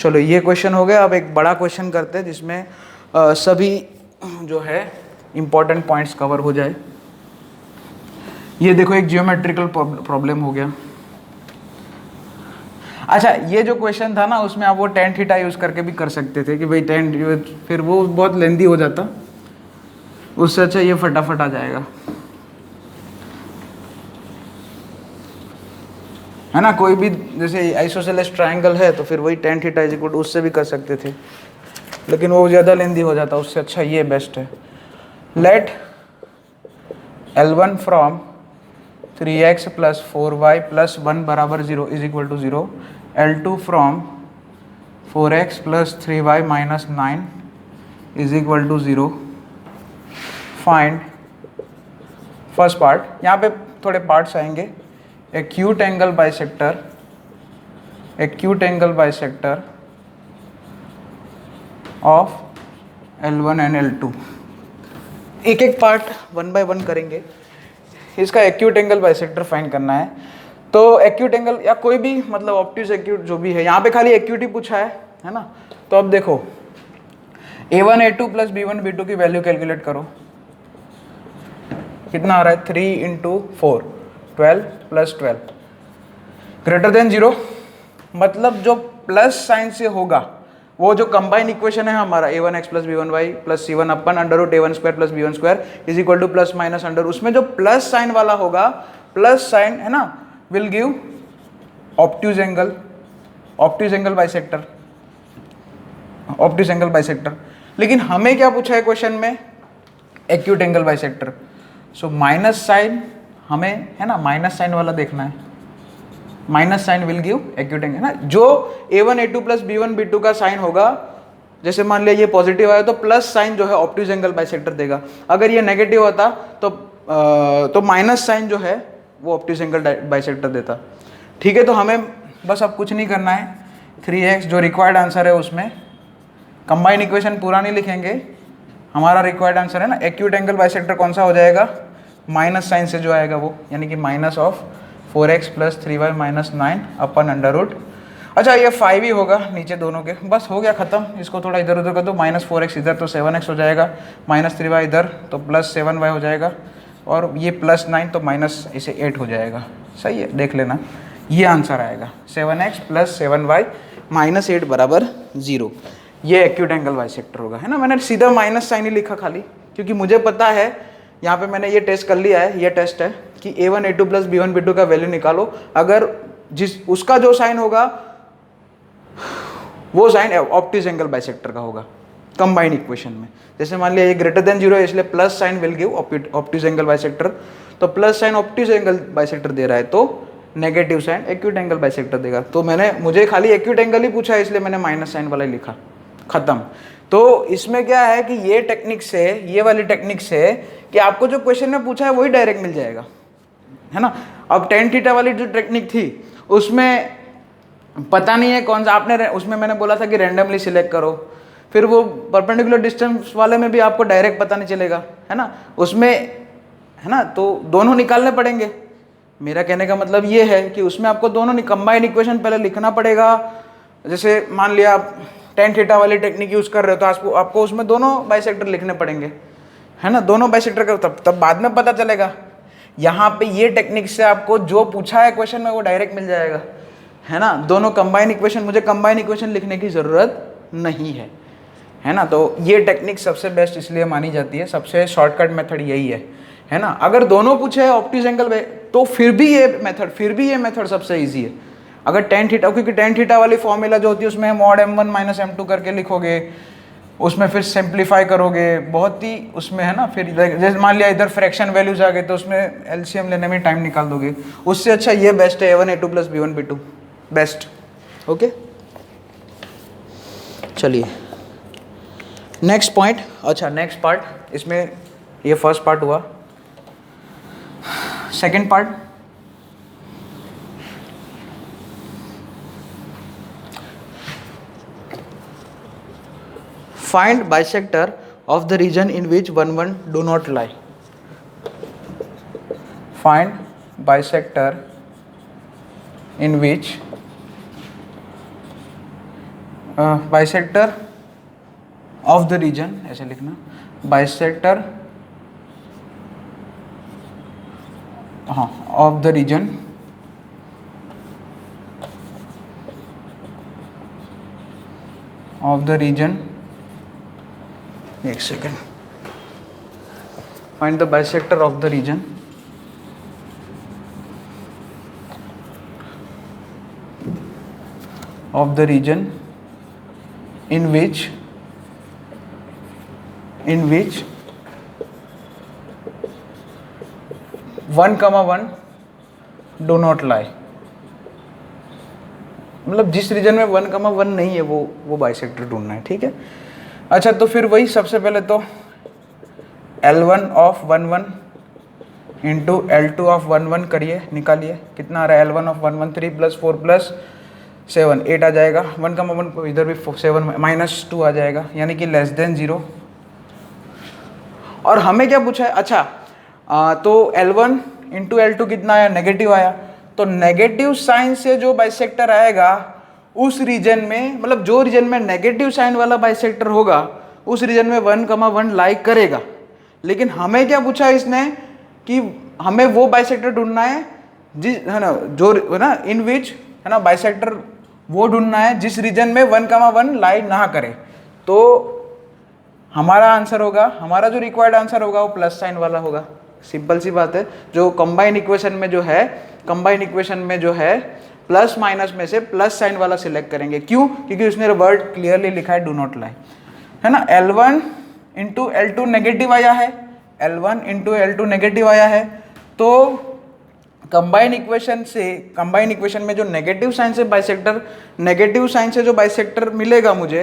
चलो ये क्वेश्चन हो गया। अब एक बड़ा क्वेश्चन करते हैं जिसमें सभी जो है इम्पोर्टेंट पॉइंट्स कवर हो जाए। ये देखो एक जियोमेट्रिकल प्रॉब्लम हो गया। अच्छा, ये जो क्वेश्चन था ना उसमें आप वो tan थीटा यूज करके भी कर सकते थे कि भाई tan, फिर वो बहुत लेंदी हो जाता, उससे अच्छा ये फटाफट आ जाएगा, है ना। कोई भी जैसे आइसोसेलेस ट्रायंगल है तो फिर वही tan theta is equal to उससे भी कर सकते थे, लेकिन वो ज़्यादा लेंदी हो जाता, उससे अच्छा ये बेस्ट है। Late L1 from 3x plus 4y plus 1 बराबर 0 is equal to 0, L2 from 4x plus 3y minus 9 is equal to 0। Find first part. यहाँ पे थोड़े पार्ट्स आएंगे। Acute angle bisector, acute angle bisector of L1 and L2। एक एक part 1 bye 1 करेंगे। इसका acute angle bisector find करना है। तो एक्यूट एंगल या कोई भी मतलब ऑब्ट्यूज एक्यूट जो भी है, यहाँ पे खाली एक्यूट ही पूछा है ना। तो अब देखो A1 A2 plus B1 B2 की वैल्यू कैलकुलेट करो। कितना आ रहा है 3 इंटू 4 12 प्लस 12 ग्रेटर देन 0। मतलब जो प्लस साइन से होगा वो जो कंबाइन इक्वेशन है हमारा A1x plus B1y plus C1 अपन under root A1 square plus B1 square is equal to plus minus under, उसमें जो प्लस साइन वाला होगा, प्लस साइन है ना, will give obtuse angle, obtuse angle bisector, obtuse angle bisector. लेकिन हमें क्या पूछा है क्वेश्चन में, acute angle bisector. So minus sign हमें है ना, माइनस साइन वाला देखना है। Minus sign will give acute angle, है ना। जो A1 A2 plus B1 B2 का साइन होगा, जैसे मान लिया ये पॉजिटिव आया तो प्लस साइन जो है ऑब्ट्यूज एंगल बाइसेक्टर देगा। अगर ये नेगेटिव होता तो माइनस साइन जो है वो ऑब्ट्यूज एंगल बाइसेक्टर देता। ठीक है, तो हमें बस अब कुछ नहीं करना है। 3x जो रिक्वायर्ड आंसर है उसमें कंबाइन इक्वेशन पूरा नहीं लिखेंगे। हमारा रिक्वायर्ड आंसर है ना, एक्यूट एंगल बाइसेक्टर कौन सा हो जाएगा, माइनस साइन से जो आएगा वो, यानी कि minus of 4x plus 3y minus 9 अपन अंडर रूट। अच्छा, ये 5 ही होगा नीचे दोनों के, बस हो गया ख़त्म। इसको थोड़ा इधर उधर कर दो, माइनस 4x इधर तो 7x हो जाएगा, माइनस 3y इधर तो प्लस 7y हो जाएगा, और ये प्लस 9 तो माइनस इसे 8 हो जाएगा। सही है, देख लेना, ये आंसर आएगा 7x प्लस 7y माइनस 8 बराबर 0। ये एक्यूट एंगल बाइसेक्टर होगा, है ना। मैंने सीधा माइनस साइन ही लिखा खाली, क्योंकि मुझे पता है यहाँ पे मैंने ये टेस्ट कर लिया है, ये टेस्ट है कि A1 A2 plus B1 B2 का वैल्यू निकालो। अगर जिस उसका जो साइन होगा वो साइन ऑब्ट्यूज एंगल बाइसेक्टर का होगा कंबाइंड इक्वेशन में। जैसे मान लिया ये ग्रेटर देन 0 है, इसलिए plus sign will give obtuse angle bisector. तो plus sign obtuse angle bisector दे रहा है तो negative sign acute angle bisector देगा। तो मुझे खाली एक्यूट एंगल ही पूछा है, इसलिए मैंने माइनस साइन वाला ही लिखा, खत्म। तो इसमें क्या है कि ये टेक्निक से, ये वाली टेक्निक से कि आपको जो क्वेश्चन में पूछा है वही डायरेक्ट मिल जाएगा, है ना। अब tan थीटा वाली जो टेक्निक थी उसमें पता नहीं है कौन सा, आपने उसमें मैंने बोला था कि रैंडमली सिलेक्ट करो, फिर वो परपेंडिकुलर डिस्टेंस वाले में भी आपको डायरेक्ट पता नहीं चलेगा, है ना, उसमें, है ना। तो दोनों निकालने पड़ेंगे। मेरा कहने का मतलब ये है कि उसमें आपको दोनों कंबाइंड इक्वेशन पहले लिखना पड़ेगा। जैसे मान लिया आप tan थीटा वाली टेक्निक यूज कर रहे हो तो आपको उसमें दोनों बाइसेक्टर लिखने पड़ेंगे, है ना, दोनों बाइसेक्टर का, तब बाद में पता चलेगा। यहाँ पे ये टेक्निक से आपको जो पूछा है क्वेश्चन में वो डायरेक्ट मिल जाएगा, है ना। दोनों कंबाइन इक्वेशन, मुझे कंबाइन इक्वेशन लिखने की ज़रूरत नहीं है ना। तो ये टेक्निक सबसे बेस्ट इसलिए मानी जाती है, सबसे शॉर्टकट मेथड यही है ना। अगर दोनों पूछे ऑब्ट्यूज एंगल तो फिर भी ये मेथड सबसे ईजी है। अगर tan थीटा, क्योंकि tan थीटा वाली फॉर्मूला जो होती है उसमें मॉड m1 माइनस m2 करके लिखोगे, उसमें फिर सिंप्लीफाई करोगे, बहुत ही उसमें, है ना। फिर जैसे मान लिया इधर फ्रैक्शन वैल्यूज आ गए तो उसमें एलसीएम लेने में टाइम निकाल दोगे। उससे अच्छा ये बेस्ट है A1 A2 plus B1 B2 best. Okay, चलिए नेक्स्ट पॉइंट। अच्छा, नेक्स्ट पार्ट, इसमें ये फर्स्ट पार्ट हुआ। Second part, find bisector of the region in which 1 1 do not lie. Find bisector in which bisector of the region, ऐसे लिखना, bisector हाँ of the region एक second, find the bisector of the region in which 1,1 do not lie, मतलब जिस reason में 1,1 नहीं है वो बाइसेक्टर ढूंढना है, ठीक है। अच्छा तो फिर वही सबसे पहले तो L1 of 1,1 into L2 of 1,1 करिए, निकालिए कितना आ रहा है, L1 ऑफ 1,1 3 + 4 + 7 8 आ जाएगा, 1,1 को इधर भी 7 -2 आ जाएगा, यानी कि <0। और हमें क्या पूछा है, अच्छा तो L1 इंटू L2 कितना आया, नेगेटिव आया, तो नेगेटिव साइन से जो बाइसेक्टर आएगा उस रीजन में, मतलब जो रीजन में नेगेटिव साइन वाला बाइसेक्टर होगा उस रीजन में 1,1 लाई करेगा। लेकिन हमें क्या पूछा है इसने कि हमें वो बाइसेक्टर ढूंढना है जिस, है ना, जो है ना इन विच, है ना, बाइसेक्टर वो ढूंढना है जिस रीजन में 1,1 लाई ना करे। तो हमारा आंसर होगा, हमारा जो रिक्वायर्ड आंसर होगा वो प्लस साइन वाला होगा। सिंपल सी बात है, जो कंबाइन इक्वेशन में जो है प्लस माइनस में से प्लस साइन वाला सिलेक्ट करेंगे। क्यों? क्योंकि उसने वर्ड क्लियरली लिखा है डू नॉट लाई, है ना। L1 इंटू L2 नेगेटिव आया है, L1 इंटू L2 नेगेटिव आया है, तो कंबाइन इक्वेशन में जो नेगेटिव साइन से जो बाइसेक्टर मिलेगा मुझे,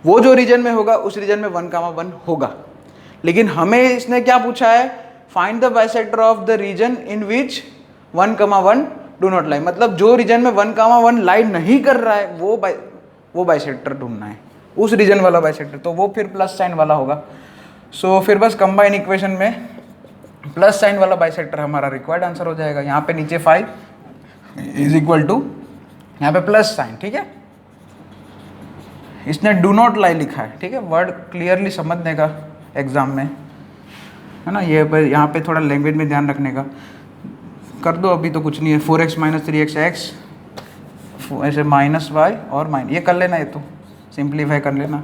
वो जो रीजन में होगा उस रीजन में 1,1 होगा। लेकिन हमें इसने क्या पूछा है, find the bisector of the region in which 1,1 do not lie, मतलब जो रीजन में 1,1 लाई नहीं कर रहा है वो बाइसेक्टर ढूंढना है, उस रीजन वाला बाइसेक्टर, तो वो फिर प्लस साइन वाला होगा। सो फिर बस कंबाइन इक्वेशन में प्लस साइन वाला बाइसेक्टर हमारा रिक्वायर्ड आंसर हो जाएगा। यहाँ पे नीचे 5 इज इक्वल टू यहाँ पे प्लस साइन, ठीक है। इसने डू नॉट लाई लिखा है, ठीक है, वर्ड क्लियरली समझने का एग्जाम में, है ना। ये यहाँ पे थोड़ा लैंग्वेज में ध्यान रखने का, कर दो अभी तो कुछ नहीं है। 4x - 3x x ऐसे -y और माइनस, ये कर लेना, ये तो सिंप्लीफाई कर लेना,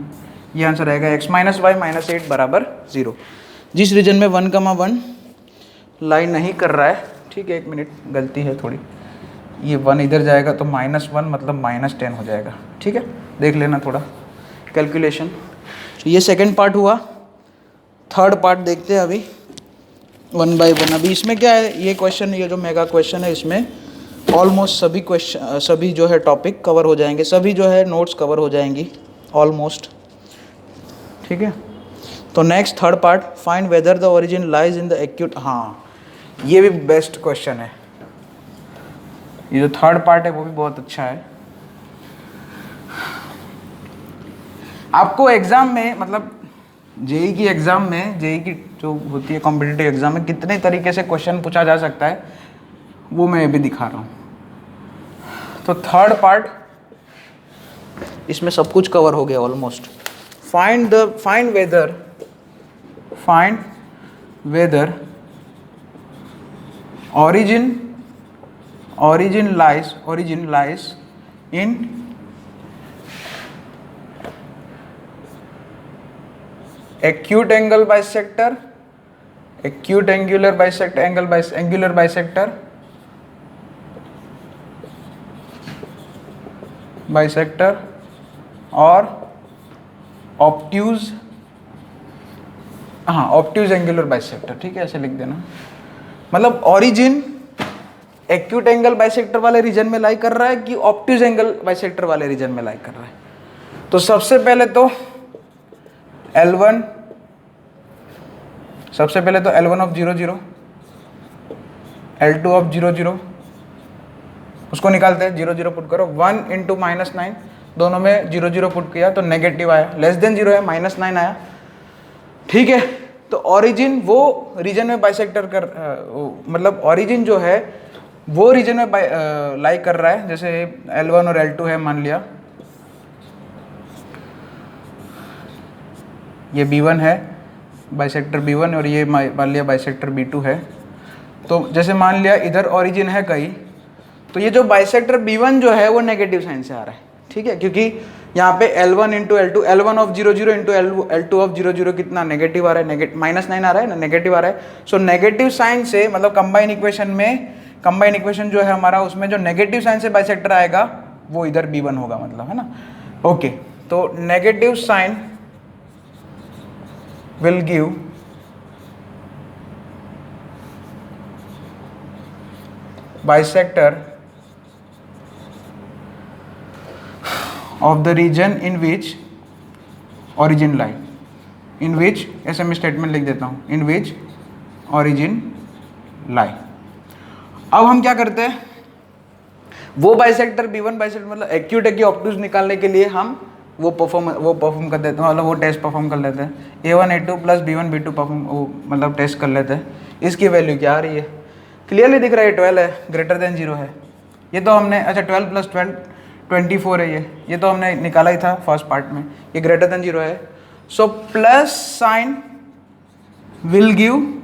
ये आंसर आएगा x - y - 8 = 0। जिस रीजन में 1,1 लाई नहीं कर रहा है, ठीक है, 1 मिनट गलती है थोड़ी, ये 1 इधर जाएगा तो -1 मतलब -10 हो जाएगा, ठीक है, देख लेना थोड़ा कैलकुलेशन। तो ये सेकंड पार्ट हुआ। थर्ड पार्ट देखते हैं अभी 1 बाय 1। अभी इसमें क्या है, ये क्वेश्चन, ये जो मेगा क्वेश्चन है, इसमें ऑलमोस्ट सभी जो है टॉपिक कवर हो जाएंगे, सभी जो है नोट्स कवर हो जाएंगी ऑलमोस्ट, ठीक है। तो next third part, find whether the origin lies in the acute. हाँ, ये भी बेस्ट क्वेश्चन है, ये जो थर्ड पार्ट है वो भी बहुत अच्छा है। आपको एग्जाम में, मतलब जेई की एग्जाम में, जेई की जो होती है कॉम्पिटिटिव एग्जाम में, कितने तरीके से क्वेश्चन पूछा जा सकता है वो मैं अभी दिखा रहा हूँ। तो थर्ड पार्ट इसमें सब कुछ कवर हो गया almost. Find weather origin lies in acute angle bisector, acute angular bisector, angular bisector, और ऑब्ट्यूज, हाँ ऑब्ट्यूज एंगुलर बाइसेक्टर, ठीक है, ऐसे लिख देना। मतलब ओरिजिन एक्यूट एंगल बाइसेक्टर वाले रीजन में लाई कर रहा है कि ऑब्ट्यूज एंगल बाइसेक्टर वाले रीजन में लाई कर रहा है। तो सबसे पहले तो L1 ऑफ 0 0, L2 ऑफ 0 0, उसको निकालते हैं, 0 0 पुट करो, 1 इंटू -9, दोनों में 0 0 पुट किया तो नेगेटिव आया, <0 है, -9 आया, ठीक है। तो ओरिजिन वो रीजन में बाइसेक्टर कर, मतलब ओरिजिन जो है वो रीजन में लाई कर रहा है, जैसे L1 और L2 है मान लिया, ये B1 है बाइसेक्टर B1 और ये मान लिया बाइसेक्टर B2 है। तो जैसे मान लिया इधर ओरिजिन है कहीं, तो ये जो बाइसेक्टर B1 जो है वो नेगेटिव साइन से आ रहा है, ठीक है, क्योंकि यहाँ पे L1 into L2, L1 of 0 0 into L2 of 0 0 कितना नेगेटिव आ रहा है, -9 आ रहा है ना, नेगेटिव आ रहा है। सो नेगेटिव साइन से मतलब कंबाइन इक्वेशन में, कंबाइन इक्वेशन जो है हमारा उसमें जो नेगेटिव साइन से बाइसेक्टर आएगा वो इधर B1 होगा, मतलब है ना। ओके, तो negative sign will give bisector of the region in which origin lie, in which ऐसे मैं स्टेटमेंट लिख देता हूँ, in which origin lie। अब हम क्या करते हैं, वो बाइसेक्टर B1 बाइसेक्टर मतलब एक्यूट है कि ऑब्टूज निकालने के लिए हम वो परफॉर्म कर देते हैं, मतलब वो टेस्ट परफॉर्म कर लेते हैं। A1 A2 plus B1 B2 perform वो मतलब टेस्ट कर लेते हैं। इसकी वैल्यू क्या आ रही है, क्लियरली दिख रहा है 12 है, ग्रेटर देन 0 है। ये तो हमने, अच्छा 12 प्लस 12 24 है, ये तो हमने निकाला ही था फर्स्ट पार्ट में, ये ग्रेटर देन 0 है। So plus sign will give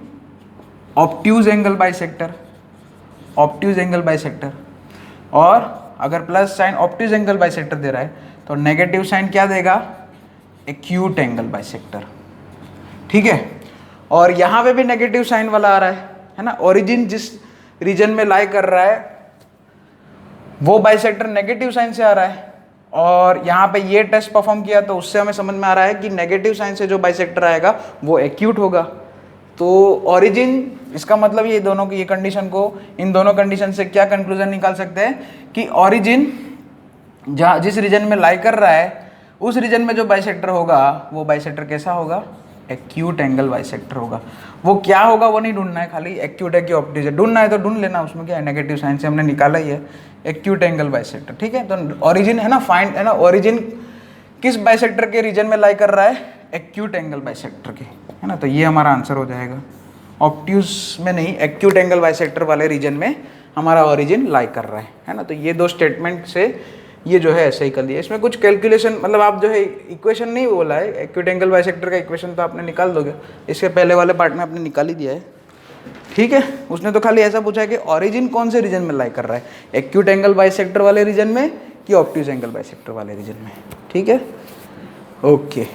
obtuse angle bisector, obtuse angle bisector. और अगर plus sign obtuse angle bisector दे रहा है तो नेगेटिव साइन क्या देगा, एक्यूट एंगल बाइसेक्टर, ठीक है। और यहाँ पे भी नेगेटिव साइन वाला आ रहा है ना, ओरिजिन जिस रीजन में लाई कर रहा है वो बाइसेक्टर नेगेटिव साइन से आ रहा है। और यहाँ पे ये टेस्ट परफॉर्म किया तो उससे हमें समझ में आ रहा है कि नेगेटिव साइन से जो बाइसेक्टर आएगा वो एक्यूट होगा। तो ओरिजिन, इसका मतलब ये दोनों की, ये कंडीशन को, इन दोनों कंडीशन से क्या कंक्लूजन निकाल सकते हैं कि ओरिजिन जहाँ जिस रीजन में लाई कर रहा है उस रीजन में जो बाइसेक्टर होगा वो बाइसेक्टर कैसा होगा, एक्यूट एंगल बाइसेक्टर होगा। वो क्या होगा वो नहीं ढूंढना है, खाली एक्यूट है कि ऑब्ट्यूज है ढूंढना है तो ढूंढ लेना, उसमें क्या है, नेगेटिव साइन से हमने निकाला ही है एक्यूट एंगल बाइसेक्टर, ठीक है। तो ओरिजिन है ना, फाइंड है ना, ओरिजिन किस बाइसेक्टर के रीजन में लाई कर रहा है, एक्यूट एंगल बाइसेक्टर के, है ना। तो ये हमारा आंसर हो जाएगा, ऑब्ट्यूज में नहीं, एक्यूट एंगल बाइसेक्टर वाले रीजन में हमारा ओरिजिन लाई कर रहा है ना। तो ये दो स्टेटमेंट से ये जो है ऐसे ही कर दिया। इसमें कुछ कैलकुलेशन, मतलब आप जो है इक्वेशन नहीं बोला है, एक्यूट एंगल बाइसेक्टर का इक्वेशन तो आपने निकाल दोगे, इसके पहले वाले पार्ट में आपने निकाल ही दिया है, ठीक है। उसने तो खाली ऐसा पूछा है कि ओरिजिन कौन से रीजन में लाई कर रहा है, एक्यूट एंगल बाइसेक्टर वाले रीजन में कि ऑब्ट्यूज एंगल बाइसेक्टर वाले रीजन में, ठीक है। ओके।